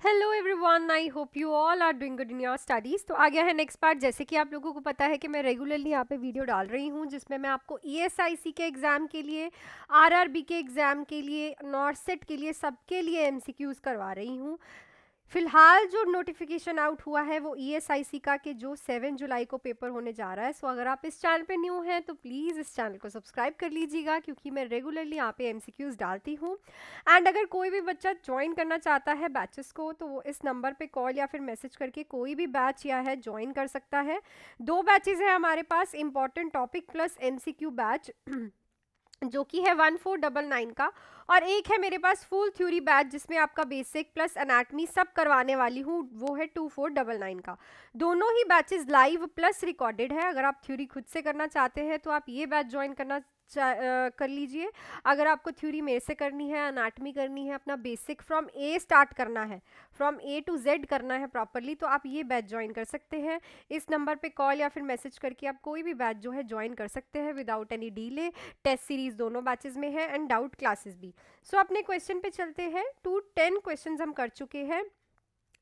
Hello everyone, I hope you all are doing good in your studies. तो आ गया है नेक्स्ट पार्ट। जैसे कि आप लोगों को पता है कि मैं रेगुलरली यहाँ पे वीडियो डाल रही हूँ जिसमें मैं आपको ईएसआईसी के एग्ज़ाम के लिए, आरआरबी के एग्ज़ाम के लिए, नॉर्सेट के लिए, सबके लिए एमसीक्यूज़ करवा रही हूँ। फिलहाल जो नोटिफिकेशन आउट हुआ है वो ईएसआईसी का कि जो 7 जुलाई को पेपर होने जा रहा है। सो अगर आप इस चैनल पे न्यू हैं तो प्लीज़ इस चैनल को सब्सक्राइब कर लीजिएगा, क्योंकि मैं रेगुलरली यहाँ पे एमसीक्यूज़ डालती हूँ। एंड अगर कोई भी बच्चा ज्वाइन करना चाहता है बैचेस को, तो वो इस नंबर पे कॉल या फिर मैसेज करके कोई भी बैच या है ज्वाइन कर सकता है। 2 बैचेस हैं हमारे पास, important topic plus MCQ batch जो कि है 1499 का, और एक है मेरे पास फुल थ्योरी बैच जिसमें आपका बेसिक प्लस एनाटमी सब करवाने वाली हूँ, वो है 2499 का। दोनों ही बैचेस लाइव प्लस रिकॉर्डेड है। अगर आप थ्योरी खुद से करना चाहते हैं तो आप ये बैच ज्वाइन कर लीजिए। अगर आपको थ्योरी मेरे से करनी है, एनाटमी करनी है, अपना बेसिक फ्रॉम ए स्टार्ट करना है, फ्रॉम ए टू जेड करना है प्रॉपरली, तो आप ये बैच ज्वाइन कर सकते हैं। इस नंबर पे कॉल या फिर मैसेज करके आप कोई भी बैच जो है ज्वाइन कर सकते हैं without any delay. Test series दोनों बैचेस में है एंड डाउट क्लासेस भी। सो अपने क्वेश्चन पे चलते हैं। 10 क्वेश्चंस हम कर चुके हैं।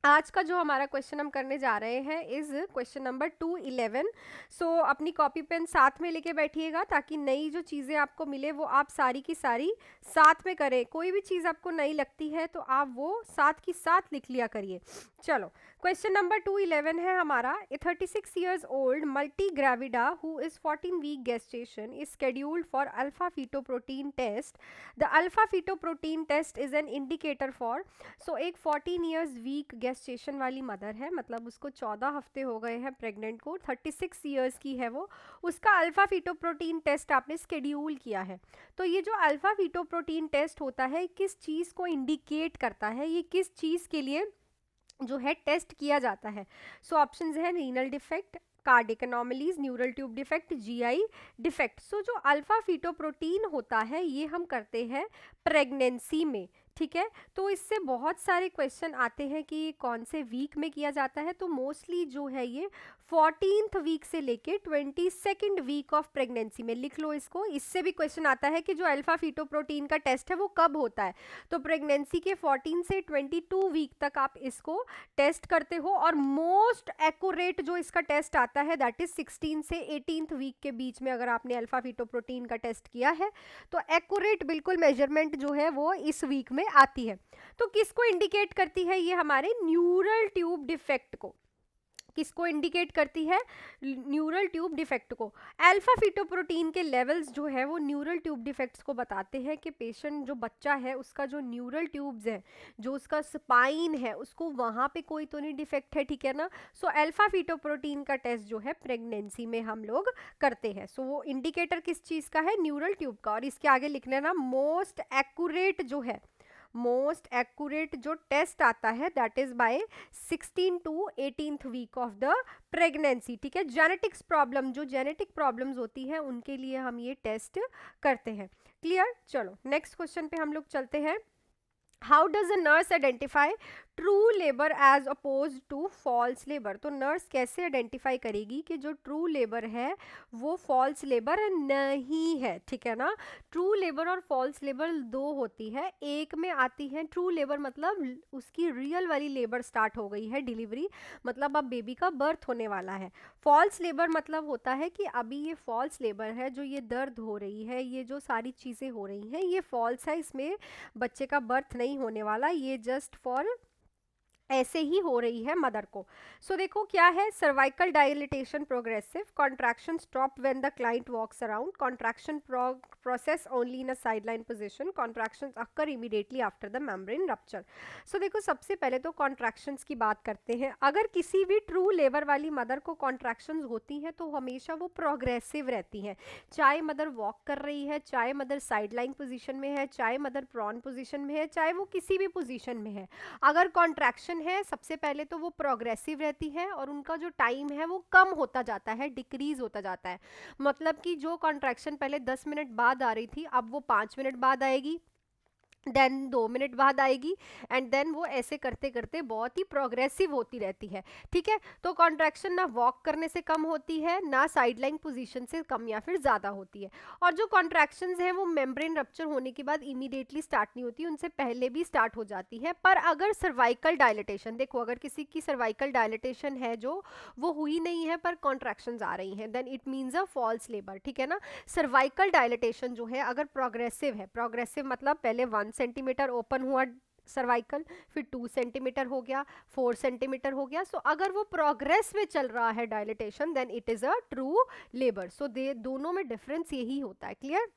आज का जो हमारा क्वेश्चन हम करने जा रहे हैं इज क्वेश्चन नंबर 211। सो अपनी कॉपी पेन साथ में लेके बैठिएगा ताकि नई जो चीज़ें आपको मिले वो आप सारी की सारी साथ में करें। कोई भी चीज़ आपको नई लगती है तो आप वो साथ की साथ लिख लिया करिए। चलो, क्वेश्चन नंबर 211 है हमारा। A 36 years old multi gravida who is 14 week gestation is scheduled for alpha fetoprotein test. The alpha fetoprotein test is an indicator for, so एक 14 years वीक gestation वाली मदर है, मतलब उसको 14 हफ्ते हो गए हैं प्रेग्नेंट को, 36 years की है वो, उसका अल्फा फीटोप्रोटीन टेस्ट आपने स्केड्यूल किया है। तो ये जो अल्फा फीटोप्रोटीन टेस्ट होता है किस चीज़ को इंडिकेट करता है, ये किस चीज़ के लिए जो है टेस्ट किया जाता है? सो ऑप्शंस है renal defect, cardiac anomalies, neural tube defect, GI defect. So जो अल्फा फीटोप्रोटीन होता है ये हम करते हैं प्रेगनेंसी में, ठीक है। तो इससे बहुत सारे क्वेश्चन आते हैं कि कौन से वीक में किया जाता है, तो मोस्टली जो है ये 14th वीक से लेके 22nd वीक ऑफ प्रेगनेंसी में। लिख लो इसको। इससे भी क्वेश्चन आता है कि जो अल्फा फीटोप्रोटीन का टेस्ट है वो कब होता है, तो प्रेगनेंसी के 14 से 22 वीक तक आप इसको टेस्ट करते हो। और मोस्ट एक्यूरेट जो इसका टेस्ट आता है दैट इज 16 से 18th वीक के बीच में। अगर आपने अल्फा फीटोप्रोटीन का टेस्ट किया है तो एक्यूरेट बिल्कुल मेजरमेंट जो है वो इस वीक में आती है। तो किसको इंडिकेट करती है ये? हमारे न्यूरल ट्यूब डिफेक्ट को। किसको इंडिकेट करती है? न्यूरल ट्यूब डिफेक्ट को। अल्फा फीटोप्रोटीन के लेवल्स जो है वो न्यूरल ट्यूब डिफेक्ट्स को बताते हैं कि पेशेंट जो बच्चा है उसका जो न्यूरल ट्यूब्स है, जो उसका स्पाइन है, उसको वहाँ पे कोई तो नहीं डिफेक्ट है, ठीक है ना। सो अल्फा फीटोप्रोटीन का टेस्ट जो है प्रेगनेंसी में हम लोग करते हैं। सो वो इंडिकेटर किस चीज़ का है? न्यूरल ट्यूब का। और इसके आगे लिख लेना मोस्ट एक्यूरेट जो है, मोस्ट एक्यूरेट जो टेस्ट आता है that is by 16 to 18th week of the pregnancy, ठीक है। जेनेटिक्स प्रॉब्लम, जो जेनेटिक प्रॉब्लम्स होती हैं उनके लिए हम ये टेस्ट करते हैं। क्लियर? चलो नेक्स्ट क्वेश्चन पे हम लोग चलते हैं। How does a nurse identify true labour as oppose to false labour? तो नर्स कैसे आइडेंटिफाई करेगी कि जो ट्रू लेबर है वो फॉल्स लेबर नहीं है, ठीक है ना। ट्रू लेबर और फॉल्स लेबर दो होती है। एक में आती है ट्रू लेबर, मतलब उसकी रियल वाली लेबर स्टार्ट हो गई है, डिलीवरी, मतलब अब बेबी का बर्थ होने वाला है। फॉल्स लेबर मतलब होता है कि अभी ये फॉल्स लेबर है, जो ये दर्द हो रही है, ये जो सारी चीज़ें हो रही हैं ये फॉल्स है, इसमें बच्चे का बर्थ नहीं होने वाला, ये जस्ट फॉर ऐसे ही हो रही है मदर को। सो देखो क्या है। Cervical dilatation progressive, contraction stop when the client walks around, contraction process only in a sideline position, contractions occur immediately after the membrane rupture. So देखो सबसे पहले तो कॉन्ट्रैक्शंस की बात करते हैं। अगर किसी भी ट्रू लेबर वाली मदर को कॉन्ट्रैक्शंस होती हैं तो हमेशा वो प्रोग्रेसिव रहती हैं, चाहे मदर वॉक कर रही है, चाहे मदर साइडलाइन पोजीशन में है, चाहे मदर प्रॉन पोजीशन में है, चाहे वो किसी भी पोजीशन में है। अगर कॉन्ट्रैक्शन है सबसे पहले तो वो प्रोग्रेसिव रहती है और उनका जो टाइम है वो कम होता जाता है, डिक्रीज होता जाता है। मतलब कि जो कॉन्ट्रैक्शन पहले 10 मिनट बाद आ रही थी अब वो 5 मिनट बाद आएगी, देन 2 मिनट बाद आएगी, एंड देन वो ऐसे करते करते बहुत ही प्रोग्रेसिव होती रहती है। ठीक है, तो कॉन्ट्रैक्शन ना वॉक करने से कम होती है, ना साइडलाइन पोजीशन से कम या फिर ज़्यादा होती है। और जो कॉन्ट्रैक्शंस हैं वो मेम्ब्रेन रप्चर होने के बाद इमीडिएटली स्टार्ट नहीं होती, उनसे पहले भी स्टार्ट हो जाती है। पर अगर सर्वाइकल डायलिटेशन, देखो अगर किसी की सर्वाइकल डायलिटेशन है जो वो हुई नहीं है पर कॉन्ट्रैक्शंस आ रही हैं, then it means a false labour. ठीक है ना, सर्वाइकल डायलिटेशन जो है अगर प्रोग्रेसिव है, प्रोग्रेसिव मतलब पहले 1 सेंटीमीटर ओपन हुआ सर्वाइकल, फिर 2 सेंटीमीटर हो गया, 4 सेंटीमीटर हो गया, सो अगर वो प्रोग्रेस में चल रहा है dilatation, then it is a true labour. So they दोनों में डिफरेंस यही होता है। क्लियर?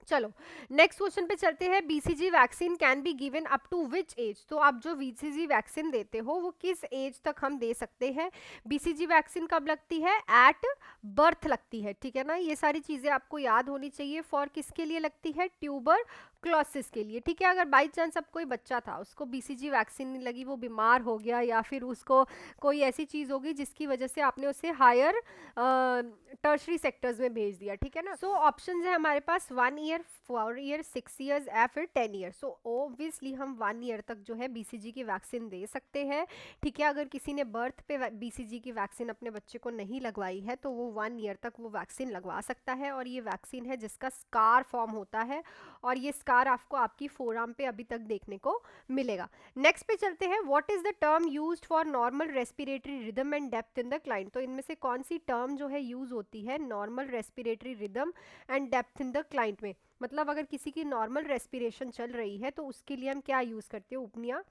चलो नेक्स्ट क्वेश्चन पे चलते हैं। BCG vaccine can be given up to which age? तो आप जो बीसीजी वैक्सीन देते हो वो किस एज तक हम दे सकते हैं? बीसीजी वैक्सीन कब लगती है? एट बर्थ लगती है। ठीक है ना, ये सारी चीजें आपको याद होनी चाहिए। फॉर किसके लिए लगती है? ट्यूबर क्लोसिस के लिए। ठीक है, अगर बाई चांस अब कोई बच्चा था उसको बीसीजी वैक्सीन नहीं लगी, वो बीमार हो गया या फिर उसको कोई ऐसी चीज होगी जिसकी वजह से आपने उसे हायर टर्शरी सेक्टर्स में भेज दिया। ठीक है ना, सो ऑप्शंस है हमारे पास 1 ईयर, 4 ईयर, 6 ईयर्स या फिर 10 ईयर। सो ऑब्वियसली हम 1 ईयर तक जो है बीसीजी की वैक्सीन दे सकते हैं। ठीक है, अगर किसी ने बर्थ पे बीसीजी की वैक्सीन अपने बच्चे को नहीं लगवाई है तो वो 1 ईयर तक वो वैक्सीन लगवा सकता है। और ये वैक्सीन है जिसका स्कार फॉर्म होता है, और ये स्कार आपको आपकी फोरआर्म पे अभी तक देखने को मिलेगा। नेक्स्ट पे चलते हैं। What is the term used for normal respiratory rhythm and depth in the client? तो इनमें से कौन सी टर्म जो है यूज होती है normal respiratory rhythm and depth in the client में? मतलब अगर किसी की नॉर्मल रेस्पिरेशन चल रही है तो उसके लिए हम क्या यूज करते हैं? उपनिया,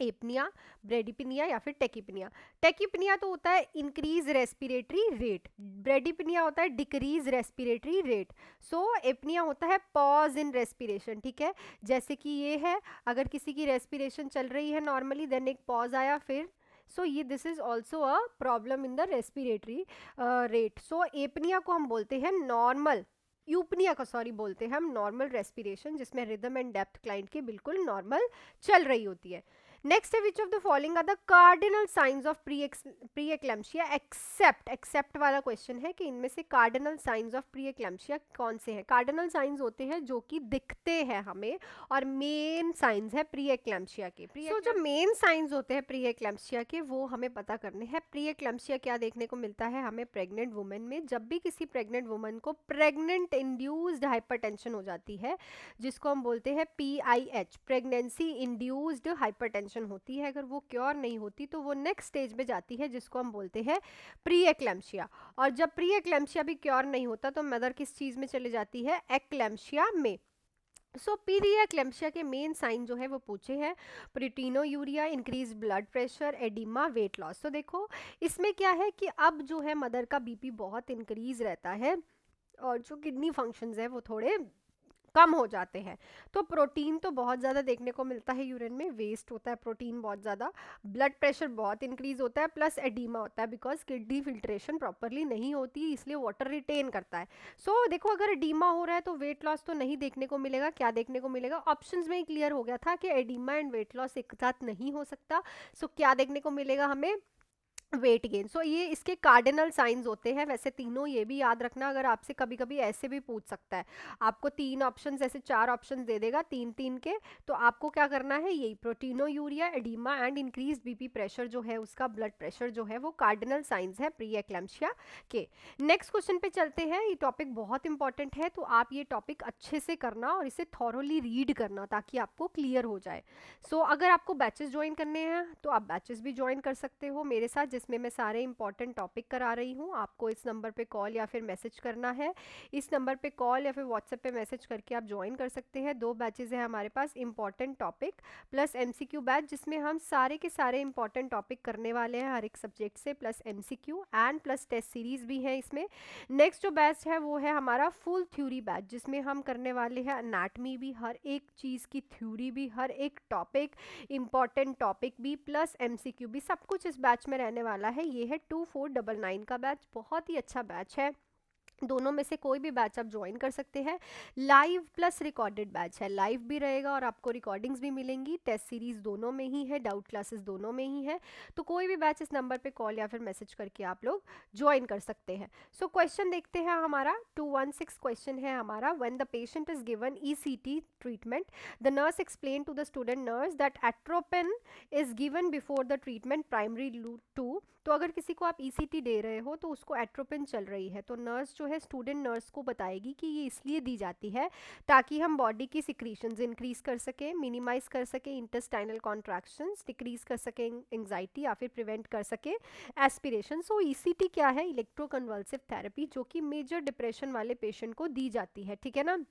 एपनिया, ब्रेडिपिनिया या फिर टेकिपिनिया। टेकिपिनिया तो होता है इंक्रीज रेस्पिरेटरी रेट, ब्रेडिपिनिया होता है डिक्रीज रेस्पिरेटरी रेट, सो एपनिया होता है पॉज इन रेस्पिरेशन। ठीक है, जैसे कि ये है, अगर किसी की रेस्पिरेशन चल रही है नॉर्मली, देन एक पॉज आया, फिर सो ये this is also a problem in the respiratory rate. So apnoea को हम बोलते हैं नॉर्मल, यूपनिया का सॉरी बोलते हैं हम नॉर्मल रेस्पिरेशन, जिसमें रिदम एंड डेप्थ क्लाइंट की बिल्कुल नॉर्मल चल रही होती है। नेक्स्ट है which of the following are the cardinal signs of pre eclampsia except? Except वाला क्वेश्चन है कि इनमें से cardinal signs of pre eclampsia कौन से हैं? कार्डिनल साइंस होते हैं जो कि दिखते हैं हमें, और मेन साइंस है प्री एक्लैम्पशिया के। सो जो मेन साइंस होते हैं प्री एक्लैम्पशिया के वो हमें पता करने हैं। प्री एक्लैम्पशिया क्या देखने को मिलता है हमें प्रेग्नेंट वुमेन में? जब भी किसी प्रेग्नेंट वुमन को प्रेग्नेंट इंड्यूस्ड हाइपरटेंशन हो जाती है, जिसको हम बोलते हैं PIH, प्रेगनेंसी इंड्यूस्ड हाइपरटेंशन होती है, अगर वो क्योर नहीं होती तो वो नेक्स्ट स्टेज में जाती है जिसको हम बोलते हैं प्री एक्लैम्पशिया। और जब प्री एक्लैम्पशिया भी क्योर नहीं होता तो मदर किस चीज में चले जाती है? एक्लैम्पशिया में। सो प्री एक्लैम्पशिया के मेन साइन जो है वो पूछे हैं proteinuria, increase blood pressure, oedema, weight loss. तो देखो इसमें क्या है कि अब जो है मदर का बीपी बहुत इंक्रीज रहता है और जो किडनी फंक्शंस है वो थोड़े कम हो जाते हैं। तो प्रोटीन तो बहुत ज़्यादा देखने को मिलता है यूरिन में, वेस्ट होता है प्रोटीन बहुत ज़्यादा, ब्लड प्रेशर बहुत इंक्रीज होता है, प्लस एडीमा होता है बिकॉज किडनी फिल्ट्रेशन प्रॉपरली नहीं होती, इसलिए वाटर रिटेन करता है। सो देखो अगर एडीमा हो रहा है तो वेट लॉस तो नहीं देखने को मिलेगा। क्या देखने को मिलेगा? ऑप्शंस में ही क्लियर हो गया था कि एडीमा एंड वेट लॉस एक साथ नहीं हो सकता। सो क्या देखने को मिलेगा हमें? Weight gain. सो ये इसके कार्डिनल साइंस होते हैं। वैसे तीनों ये भी याद रखना, अगर आपसे कभी कभी ऐसे भी पूछ सकता है, आपको 3 ऑप्शंस ऐसे 4 ऑप्शंस दे देगा 3-3 के, तो आपको क्या करना है? यही proteinuria, oedema and increase BP pressure जो है उसका, ब्लड प्रेशर जो है वो कार्डिनल साइंस है प्री एक्लैम्पशिया के। नेक्स्ट क्वेश्चन पे चलते हैं। ये टॉपिक बहुत इंपॉर्टेंट है तो आप ये टॉपिक अच्छे से करना और इसे थॉरोली रीड करना ताकि आपको क्लियर हो जाए। सो अगर आपको बैचेस ज्वाइन करने हैं तो आप बैचेस भी ज्वाइन कर सकते हो मेरे साथ, जिसमें मैं सारे इंपॉर्टेंट टॉपिक करा रही हूँ। आपको इस नंबर पे कॉल या फिर मैसेज करना है, इस नंबर पे कॉल या फिर व्हाट्सएप पे मैसेज करके आप ज्वाइन कर सकते हैं। 2 बैचेस है हमारे पास, important topic plus MCQ batch, जिसमें हम सारे के सारे इंपॉर्टेंट टॉपिक करने वाले हैं हर एक सब्जेक्ट से, plus MCQ and plus test series भी है इसमें। नेक्स्ट जो बैच है वो है हमारा फुल थ्योरी बैच, जिसमें हम करने वाले हैं एनाटमी भी, हर एक चीज़ की थ्योरी भी, हर एक टॉपिक इंपॉर्टेंट टॉपिक भी, प्लस MCQ भी, सब कुछ इस बैच में रहने वाला है। ये है 2499 का बैच, बहुत ही अच्छा बैच है। दोनों में से कोई भी बैच आप ज्वाइन कर सकते हैं। लाइव प्लस रिकॉर्डेड बैच है, लाइव भी रहेगा और आपको रिकॉर्डिंग्स भी मिलेंगी। टेस्ट सीरीज दोनों में ही है, डाउट क्लासेस दोनों में ही है। तो कोई भी बैच इस नंबर पे कॉल या फिर मैसेज करके आप लोग ज्वाइन कर सकते हैं। सो क्वेश्चन देखते हैं हमारा 216 क्वेश्चन है हमारा। When the patient is given ECT treatment, the nurse explain to the student nurse that atropine is given before the treatment primary to. तो अगर किसी को आप ईसीटी दे रहे हो तो उसको एट्रोपिन चल रही है, तो नर्स जो है स्टूडेंट नर्स को बताएगी कि ये इसलिए दी जाती है ताकि हम बॉडी की सिक्रीशंस इंक्रीज कर सकें, मिनिमाइज कर सकें इंटेस्टाइनल कॉन्ट्रैक्शंस, डिक्रीज कर सकें एंजाइटी या फिर प्रिवेंट कर सकें एस्पिरेशन। सो ईसीटी क्या है? इलेक्ट्रोकन्वल्सिव थेरेपी, जो कि मेजर डिप्रेशन वाले पेशेंट को दी जाती है, ठीक है ना।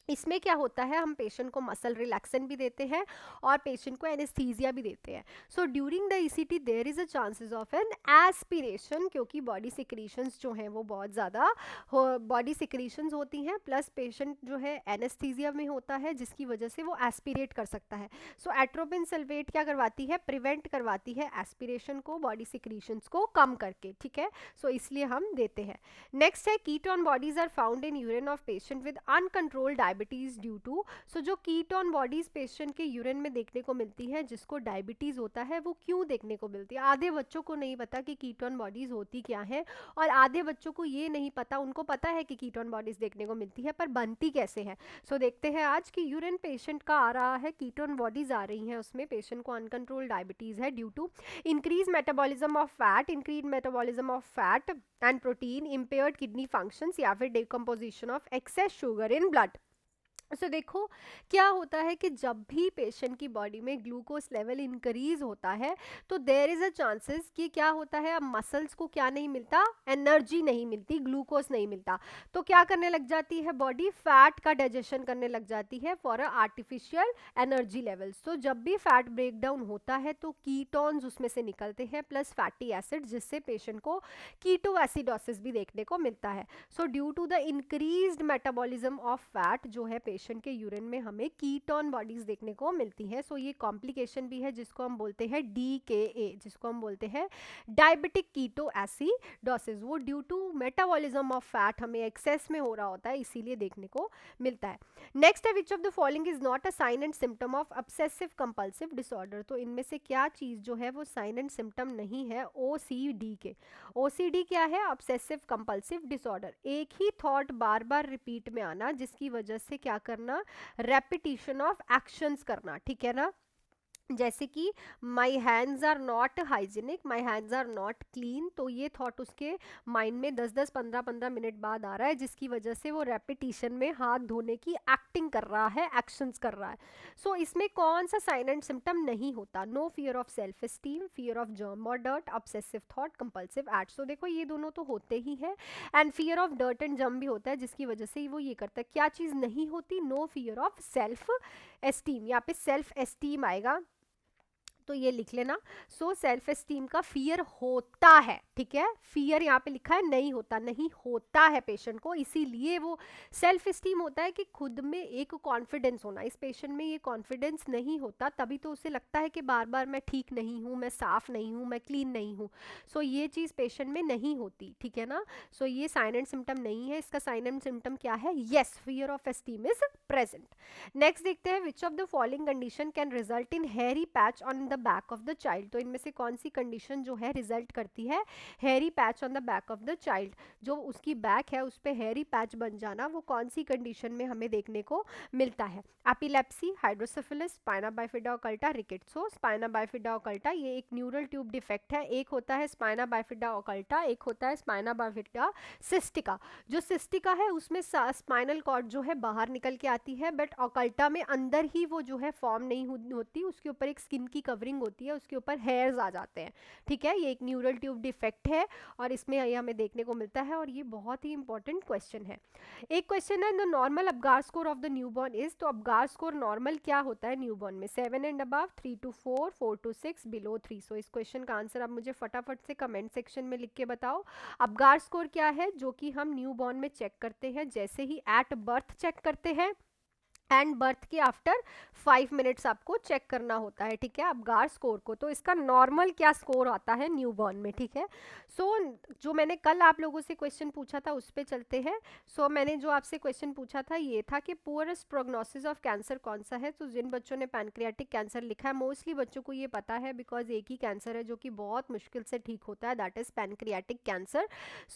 इसमें क्या होता है, हम पेशेंट को मसल रिलैक्सन भी देते हैं और पेशेंट को एनेस्थीसिया भी देते हैं। So during the ECT there is a chances of an aspiration, क्योंकि बॉडी सिक्रीशंस जो हैं वो बहुत ज़्यादा बॉडी सिक्रीशंस होती हैं, प्लस पेशेंट जो है एनेस्थीसिया में होता है जिसकी वजह से वो एस्पिरेट कर सकता है। सो एट्रोपिन सल्फेट क्या करवाती है? प्रिवेंट करवाती है एस्पिरेशन को, बॉडी सिक्रीशंस को कम करके, ठीक है। सो इसलिए हम देते हैं। नेक्स्ट है ketone bodies are found in urine of patient with uncontrolled diabetes due to. So जो कीटोन बॉडीज पेशेंट के यूरिन में देखने को मिलती है, जिसको डायबिटीज होता है, वो क्यों देखने को मिलती है? आधे बच्चों को नहीं पता कि कीटोन बॉडीज होती क्या है, और आधे बच्चों को ये नहीं पता, उनको पता है कि कीटोन बॉडीज देखने को मिलती है पर बनती कैसे है। सो देखते हैं आज की यूरिन पेशेंट का आ रहा है, कीटोन बॉडीज आ रही हैं, उसमें पेशेंट को अनकंट्रोल डायबिटीज है due to increase metabolism of fat, increase metabolism of fat and protein, impaired kidney functions या फिर decomposition of excess sugar in blood. So देखो क्या होता है कि जब भी पेशेंट की बॉडी में ग्लूकोज लेवल इंक्रीज होता है तो देयर इज अ चांसेस कि क्या होता है, अब मसल्स को क्या नहीं मिलता? एनर्जी नहीं मिलती, ग्लूकोज नहीं मिलता। तो क्या करने लग जाती है बॉडी? फैट का डाइजेशन करने लग जाती है for a artificial energy levels. तो जब भी फैट ब्रेक डाउन होता है तो कीटोन्स उसमें से निकलते हैं प्लस फैटी एसिड, जिससे पेशेंट को कीटो एसिडोसिस भी देखने को मिलता है। So due to the increased metabolism of fat जो है पेशेंट के यूरिन में हमें कीटोन बॉडीज देखने को मिलती है। सो ये कॉम्प्लिकेशन भी है जिसको हम बोलते हैं DKA, जिसको हम बोलते हैं डायबिटिक कीटो एसिडोसिस। वो due to metabolism of fat हमें एक्सेस में हो रहा होता है, इसीलिए देखने को मिलता है। नेक्स्ट है which of the following is not a sign and symptom of obsessive compulsive disorder. तो इनमें से क्या चीज जो है वो साइन एंड सिम्टम नहीं है OCD के। OCD क्या है? ऑब्सेसिव कंपल्सिव डिसऑर्डर, एक ही थॉट बार बार रिपीट में आना, जिसकी वजह से क्या करना? रेपिटिशन ऑफ एक्शंस करना, ठीक है ना। जैसे कि my hands are not hygienic, my hands are not clean, तो ये थॉट उसके माइंड में 10-10 15-15 मिनट बाद आ रहा है, जिसकी वजह से वो रेपिटिशन में हाथ धोने की एक्टिंग कर रहा है, एक्शंस कर रहा है। सो इसमें कौन सा साइन एंड सिम्टम नहीं होता? No fear of self esteem, fear of germ और dirt, obsessive thought, compulsive act. So देखो ये दोनों तो होते ही है, and fear of dirt and germ भी होता है, जिसकी वजह से वो ये करता है। क्या चीज़ नहीं होती? No fear of self esteem, यहाँ पे सेल्फ एस्टीम आएगा तो ये लिख लेना। सो सेल्फ एस्टीम का फियर होता है, ठीक है। फियर यहाँ पे लिखा है, नहीं होता, नहीं होता है पेशेंट को, इसीलिए वो सेल्फ एस्टीम होता है कि खुद में एक कॉन्फिडेंस होना। इस पेशेंट में ये कॉन्फिडेंस नहीं होता, तभी तो उसे लगता है कि बार बार मैं ठीक नहीं हूँ, मैं साफ नहीं हूँ, मैं क्लीन नहीं हूँ। सो ये चीज़ पेशेंट में नहीं होती, ठीक है ना। सो ये साइन एंड सिम्टम नहीं है। इसका साइन एंड सिम्टम क्या है? Yes, fear of esteem is present. Next देखते हैं विच of the following condition can result in hairy patch on the back of the child. तो इनमें से कौन सी कंडीशन जो है रिजल्ट करती है hairy patch on the back of the child? जो उसकी बैक है उस पे हेयरी पैच बन जाना, वो कौन सी कंडीशन में हमें देखने को मिलता है? Epilepsy, hydrocephalus, spina bifida occulta, rickets. So spina bifida occulta ये एक न्यूरल ट्यूब डिफेक्ट है। एक होता है स्पाइना बाइफिडा ओकल्टा, एक होता है स्पाइना बाइफिडा सिस्टिका। जो सिस्टिका है उसमें स्पाइनल कॉर्ड जो है बाहर निकल के आती है, बट ओकल्टा में अंदर ही वो जो है फॉर्म नहीं होती, उसके ऊपर एक स्किन की कवरिंग होती है, उसके ऊपर हेयर्स आ जाते हैं, ठीक है। ये एक न्यूरल ट्यूब डिफेक्ट है और इसमें ये हमें देखने को मिलता है, और ये बहुत ही इंपॉर्टेंट क्वेश्चन है। एक क्वेश्चन है the normal Apgar score of the newborn is. तो अपगार स्कोर नॉर्मल क्या होता है न्यूबॉर्न में? 7 and above, 3 to 4, 4 to 6, below 3। सो इस क्वेश्चन का आंसर आप मुझे फटाफट से कमेंट सेक्शन में लिख के बताओ। अपगार स्कोर क्या है? जो कि हम न्यूबॉर्न में चेक करते हैं, जैसे ही एट बर्थ चेक करते हैं, एंड बर्थ के आफ्टर 5 मिनट्स आपको चेक करना होता है, ठीक है, अपगार स्कोर को। तो इसका नॉर्मल क्या स्कोर आता है न्यूबॉर्न में, ठीक है। सो जो मैंने कल आप लोगों से क्वेश्चन पूछा था उस पे चलते हैं। मैंने जो आपसे क्वेश्चन पूछा था ये था कि पुअरेस्ट प्रोग्नोसिस ऑफ कैंसर कौन सा है। तो जिन बच्चों ने पैनक्रियाटिक कैंसर लिखा है, मोस्टली बच्चों को ये पता है बिकॉज एक ही कैंसर है जो कि बहुत मुश्किल से ठीक होता है, दैट इज पैनक्रियाटिक कैंसर।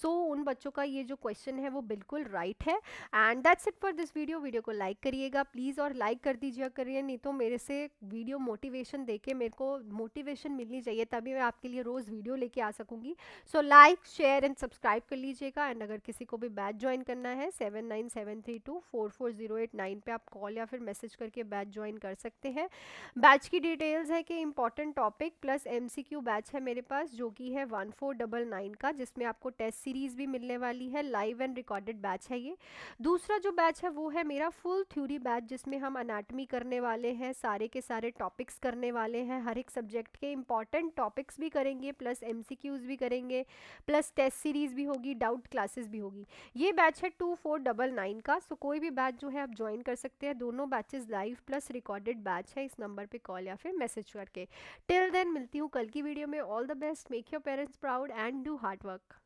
उन बच्चों का ये जो क्वेश्चन है वो बिल्कुल राइट है। And that's it for this video को लाइक करिएगा प्लीज़, और लाइक कर दीजिए करिए, नहीं तो मेरे से वीडियो मोटिवेशन देके मेरे को मोटिवेशन मिलनी चाहिए, तभी मैं आपके लिए रोज़ वीडियो लेके आ सकूंगी। लाइक शेयर एंड सब्सक्राइब कर लीजिएगा। एंड अगर किसी को भी बैच ज्वाइन करना है 7973244089 पे आप कॉल या फिर मैसेज करके बैच ज्वाइन कर सकते हैं। बैच की डिटेल्स है कि important topic plus MCQ batch है मेरे पास, जो कि है 1499 का, जिसमें आपको टेस्ट सीरीज भी मिलने वाली है, लाइव एंड रिकॉर्डेड बैच है ये। दूसरा जो बैच है वो है मेरा फुल थ्योरी बैच, जिसमें हम अनाटमी करने वाले हैं, सारे के सारे टॉपिक्स करने वाले हैं, हर एक सब्जेक्ट के इंपॉर्टेंट टॉपिक्स भी करेंगे, प्लस एमसीक्यूज भी करेंगे, प्लस टेस्ट सीरीज भी होगी, डाउट क्लासेस भी होगी। ये बैच है 2499 का। कोई भी बैच जो है आप ज्वाइन कर सकते हैं, दोनों batches live plus recorded batch है, इस नंबर पे कॉल या फिर मैसेज करके। टिल देन मिलती हूँ कल की वीडियो में। All the best, make your parents proud and do hard work.